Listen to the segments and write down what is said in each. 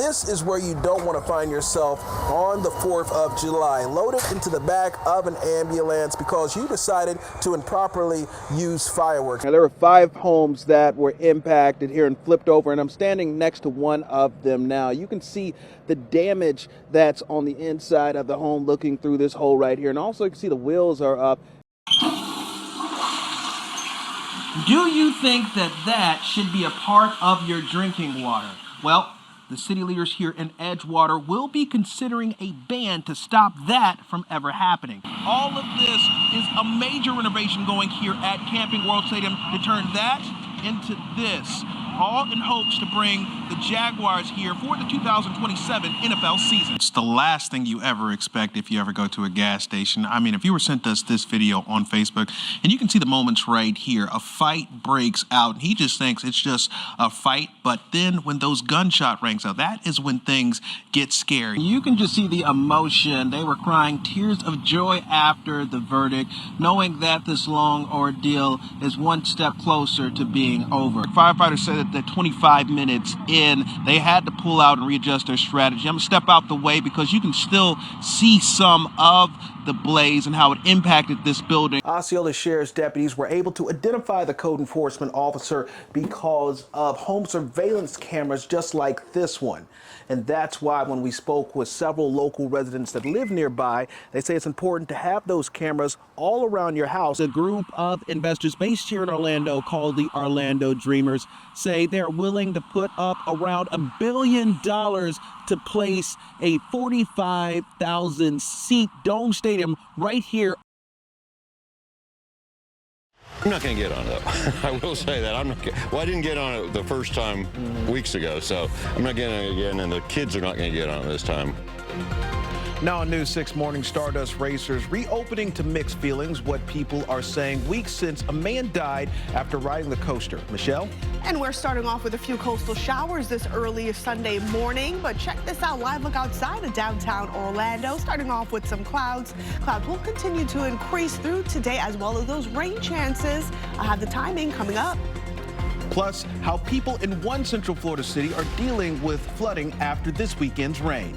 this is where you don't want to find yourself on the 4th of July, loaded into the back of an ambulance because you decided to improperly use fireworks. Now, there were 5 homes that were impacted here and flipped over, and I'm standing next to one of them now. You can see the damage that's on the inside of the home looking through this hole right here, and also you can see the wheels are up. Do you think that should be a part of your drinking water? Well, the city leaders here in Edgewater will be considering a ban to stop that from ever happening. All of this is a major renovation going here at Camping World Stadium to turn that into this, all in hopes to bring the Jaguars here for the 2027 NFL season. It's the last thing you ever expect if you ever go to a gas station. I mean, if you were sent us this video on Facebook, and you can see the moments right here, a fight breaks out. He just thinks it's just a fight, but then when those gunshot rings out, that is when things get scary. You can just see the emotion. They were crying tears of joy after the verdict, knowing that this long ordeal is one step closer to being over. Firefighters said that 25 minutes in, they had to pull out and readjust their strategy. I'm gonna step out the way because you can still see some of the blaze and how it impacted this building. Osceola Sheriff's deputies were able to identify the code enforcement officer because of home surveillance cameras just like this one. And that's why when we spoke with several local residents that live nearby, they say it's important to have those cameras all around your house. A group of investors based here in Orlando called the Orlando Dreamers say they're willing to put up around $1 billion to place a 45,000 seat dome stadium right here. I'm not going to get on it, though. I will say that. I didn't get on it the first time weeks ago, so I'm not getting on it again, and the kids are not going to get on it this time. Now on News 6 Morning, Stardust Racers reopening to mixed feelings. What people are saying weeks since a man died after riding the coaster. Michelle? And we're starting off with a few coastal showers this early Sunday morning, but check this out. Live look outside of downtown Orlando, starting off with some clouds. Clouds will continue to increase through today, as well as those rain chances. I have the timing coming up. Plus, how people in one Central Florida city are dealing with flooding after this weekend's rain.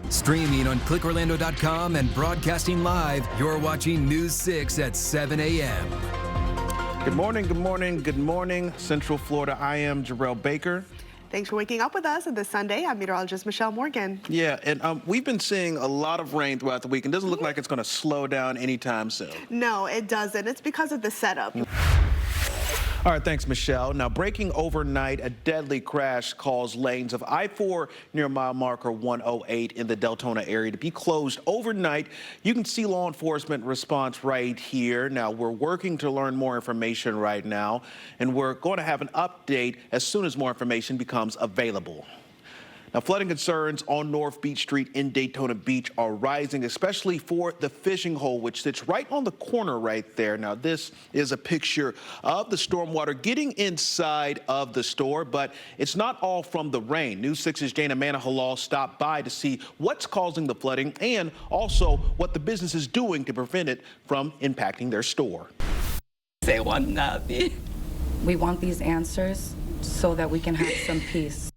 Streaming on clickorlando.com and broadcasting live, you're watching News 6 at 7 a.m. Good morning, good morning, good morning, Central Florida. I am Jarell Baker. Thanks for waking up with us this Sunday. I'm meteorologist Michelle Morgan. Yeah, and we've been seeing a lot of rain throughout the week, and doesn't look like it's going to slow down anytime soon. No, it doesn't. It's because of the setup. All right, thanks, Michelle. Now, breaking overnight, a deadly crash caused lanes of I-4 near mile marker 108 in the Deltona area to be closed overnight. You can see law enforcement response right here. Now, we're working to learn more information right now, and we're going to have an update as soon as more information becomes available. Now, flooding concerns on North Beach Street in Daytona Beach are rising, especially for the fishing hole, which sits right on the corner right there. Now, this is a picture of the stormwater getting inside of the store, but it's not all from the rain. News 6's Jana Manahalal stopped by to see what's causing the flooding and also what the business is doing to prevent it from impacting their store. They want nothing. We want these answers so that we can have some peace.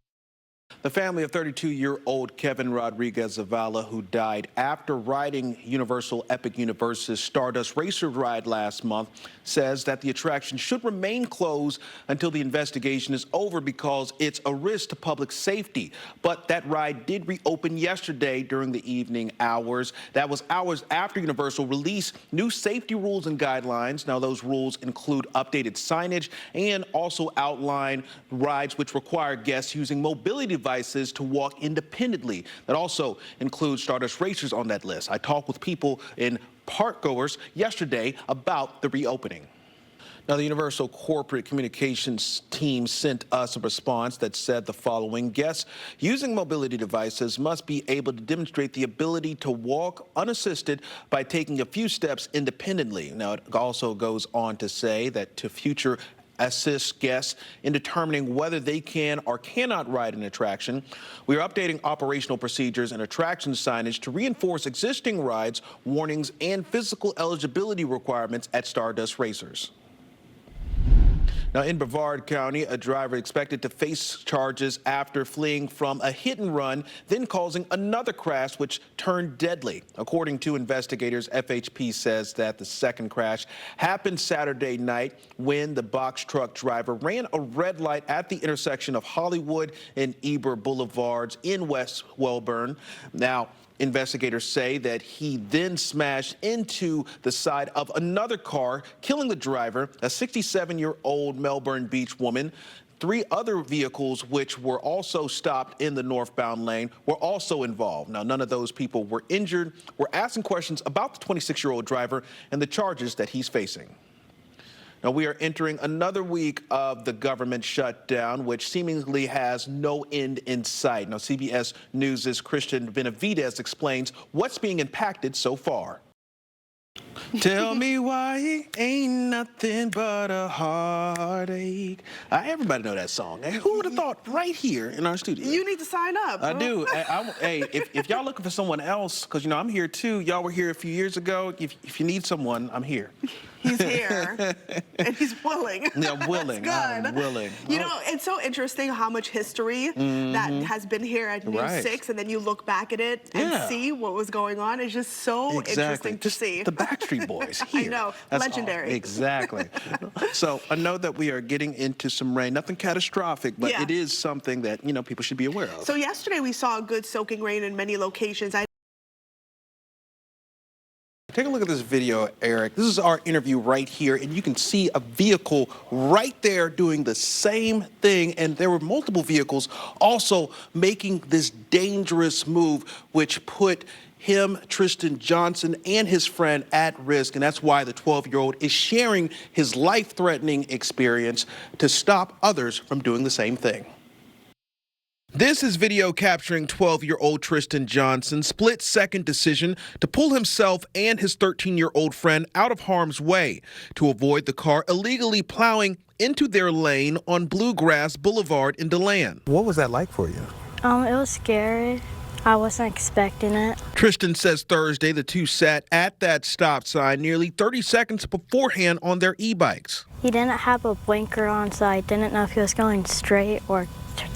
The family of 32-year-old Kevin Rodriguez Zavala, who died after riding Universal Epic Universe's Stardust Racer ride last month, says that the attraction should remain closed until the investigation is over because it's a risk to public safety. But that ride did reopen yesterday during the evening hours. That was hours after Universal released new safety rules and guidelines. Now, those rules include updated signage and also outline rides which require guests using mobility devices to walk independently. That also includes Stardust Racers on that list. I talked with people in parkgoers yesterday about the reopening. Now, the Universal Corporate Communications team sent us a response that said the following: guests using mobility devices must be able to demonstrate the ability to walk unassisted by taking a few steps independently. Now, it also goes on to say that to future assist guests in determining whether they can or cannot ride an attraction. We are updating operational procedures and attraction signage to reinforce existing rides, warnings, and physical eligibility requirements at Stardust Racers. Now, in Brevard County, a driver expected to face charges after fleeing from a hit and run, then causing another crash which turned deadly. According to investigators, FHP says that the second crash happened Saturday night when the box truck driver ran a red light at the intersection of Hollywood and Eber Boulevards in West Welburn. Now, investigators say that he then smashed into the side of another car, killing the driver, a 67-year-old Melbourne Beach woman. 3 other vehicles, which were also stopped in the northbound lane, were also involved. Now, none of those people were injured. We're asking questions about the 26-year-old driver and the charges that he's facing. Now, we are entering another week of the government shutdown, which seemingly has no end in sight. Now, CBS News' Christian Benavidez explains what's being impacted so far. Tell me why it ain't nothing but a heartache. Everybody know that song. Who would have thought right here in our studio? You need to sign up. I do. Hey, if y'all looking for someone else, because, you know, I'm here too. Y'all were here a few years ago. If you need someone, I'm here. He's here, and he's willing. Yeah, I'm willing. That's good. I'm willing. You know, it's so interesting how much history that has been here at News 6, and then you look back at it and see what was going on. It's just so interesting to see. The Backstreet Boys here. I know, That's legendary. All. Exactly. So I know that we are getting into some rain. Nothing catastrophic, but it is something that, you know, people should be aware of. So yesterday we saw a good soaking rain in many locations. Take a look at this video, Eric. This is our interview right here, and you can see a vehicle right there doing the same thing, and there were multiple vehicles also making this dangerous move, which put him, Tristan Johnson, and his friend at risk, and that's why the 12-year-old is sharing his life-threatening experience to stop others from doing the same thing. This is video capturing 12-year-old Tristan Johnson's split-second decision to pull himself and his 13-year-old friend out of harm's way to avoid the car illegally plowing into their lane on Bluegrass Boulevard in DeLand. What was that like for you? It was scary. I wasn't expecting it. Tristan says Thursday the two sat at that stop sign nearly 30 seconds beforehand on their e-bikes. He didn't have a blinker on, so I didn't know if he was going straight or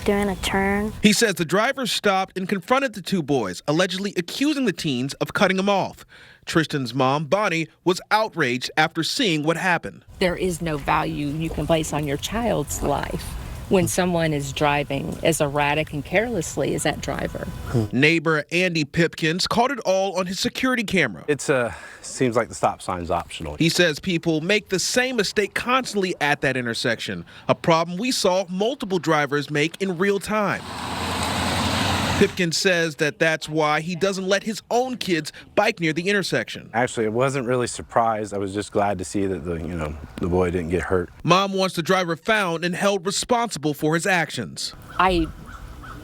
doing a turn. He says the driver stopped and confronted the two boys, allegedly accusing the teens of cutting him off. Tristan's mom, Bonnie, was outraged after seeing what happened. There is no value you can place on your child's life when someone is driving as erratic and carelessly as that driver. Neighbor Andy Pipkins caught it all on his security camera. It seems like the stop sign's optional. He says people make the same mistake constantly at that intersection, a problem we saw multiple drivers make in real time. Pipkins says that that's why he doesn't let his own kids bike near the intersection. Actually, I wasn't really surprised. I was just glad to see that the boy didn't get hurt. Mom wants the driver found and held responsible for his actions. I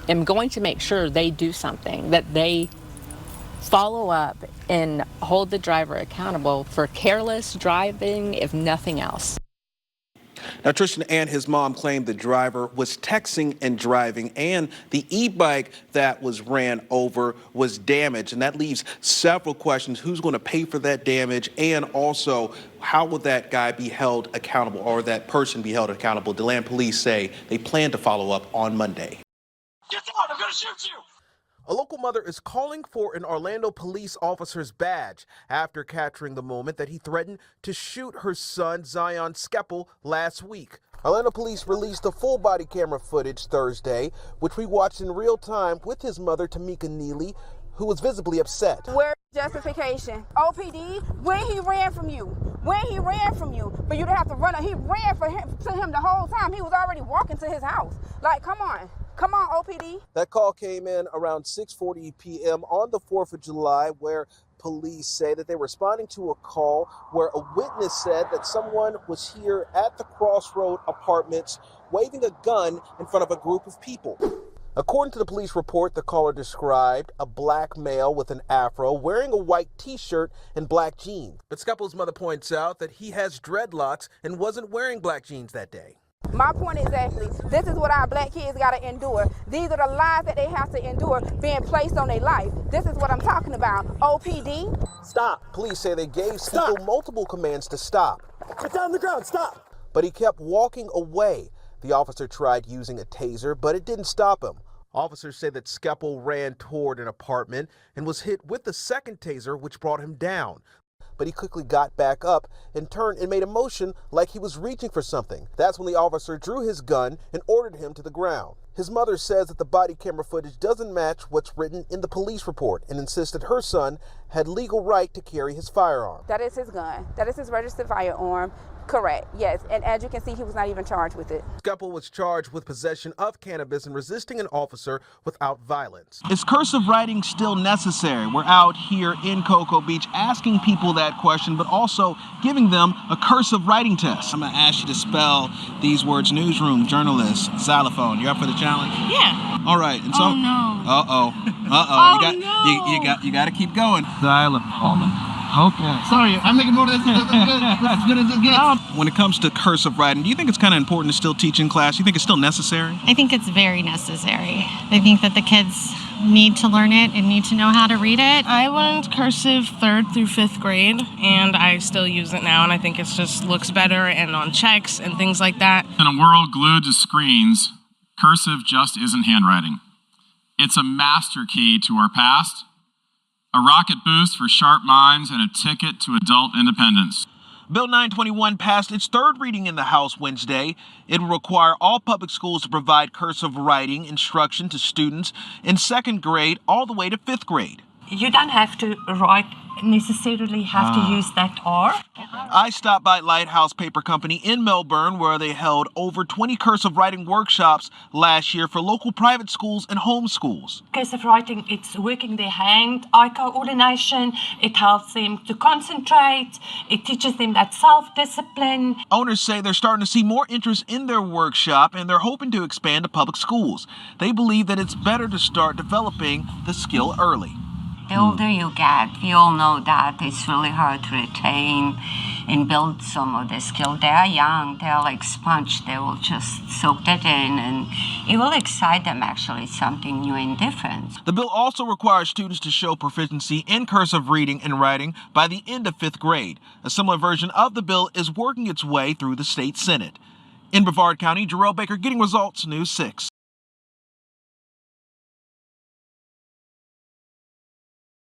am going to make sure they do something, that they follow up and hold the driver accountable for careless driving, if nothing else. Now, Tristan and his mom claimed the driver was texting and driving, and the e-bike that was ran over was damaged. And that leaves several questions. Who's going to pay for that damage? And also, how will that guy be held accountable, or that person be held accountable? DeLand police say they plan to follow up on Monday. Get down, I'm going to shoot you! A local mother is calling for an Orlando police officer's badge after capturing the moment that he threatened to shoot her son, Zion Skeppel, last week. Orlando police released the full body camera footage Thursday, which we watched in real time with his mother, Tamika Neely, who was visibly upset. Where's justification? OPD, when he ran from you, for you to have to run, he ran to him the whole time. He was already walking to his house. Like, come on, OPD. That call came in around 6:40 p.m. on the 4th of July, where police say that they were responding to a call where a witness said that someone was here at the Crossroad Apartments waving a gun in front of a group of people. According to the police report, the caller described a black male with an afro wearing a white t-shirt and black jeans. But Skeppel's mother points out that he has dreadlocks and wasn't wearing black jeans that day. My point exactly. This is what our black kids got to endure. These are the lies that they have to endure being placed on their life. This is what I'm talking about. OPD. Stop. Police say they gave Skeppel multiple commands to stop. Get down on the ground, stop. but he kept walking away. The officer tried using a taser, but it didn't stop him. Officers say that Skeppel ran toward an apartment and was hit with the second taser, which brought him down. But he quickly got back up and turned and made a motion like he was reaching for something. That's when the officer drew his gun and ordered him to the ground. His mother says that the body camera footage doesn't match what's written in the police report and insists that her son had legal right to carry his firearm. That is his gun. That is his registered firearm. Correct, yes. And as you can see, he was not even charged with it. Skeppel was charged with possession of cannabis and resisting an officer without violence. Is cursive writing still necessary? We're out here in Cocoa Beach asking people that question, but also giving them a cursive writing test. I'm going to ask you to spell these words: newsroom, journalist, xylophone. You up for the challenge? Yeah. All right. And so, oh no. You got to keep going. Xylophone. Okay. Sorry, I'm making more of this. As good as it gets. When it comes to cursive writing, do you think it's kind of important to still teach in class? Do you think it's still necessary? I think it's very necessary. I think that the kids need to learn it and need to know how to read it. I learned cursive 3rd through 5th grade, and I still use it now, and I think it just looks better and on checks and things like that. In a world glued to screens, cursive just isn't handwriting. It's a master key to our past, a rocket boost for sharp minds, and a ticket to adult independence. Bill 921 passed its 3rd reading in the House Wednesday. It will require all public schools to provide cursive writing instruction to students in 2nd grade all the way to 5th grade. You don't have to necessarily have to use that R. I stopped by Lighthouse Paper Company in Melbourne, where they held over 20 cursive writing workshops last year for local private schools and homeschools. Cursive writing, it's working their hand, eye coordination, it helps them to concentrate, it teaches them that self-discipline. Owners say they're starting to see more interest in their workshop, and they're hoping to expand to public schools. They believe that it's better to start developing the skill early. The older you get, we all know that it's really hard to retain and build some of the skill. They are young, they're like sponge, they will just soak that in and it will excite them actually, something new and different. The bill also requires students to show proficiency in cursive reading and writing by the end of 5th grade. A similar version of the bill is working its way through the state Senate. In Brevard County, Jarell Baker, Getting Results, News 6.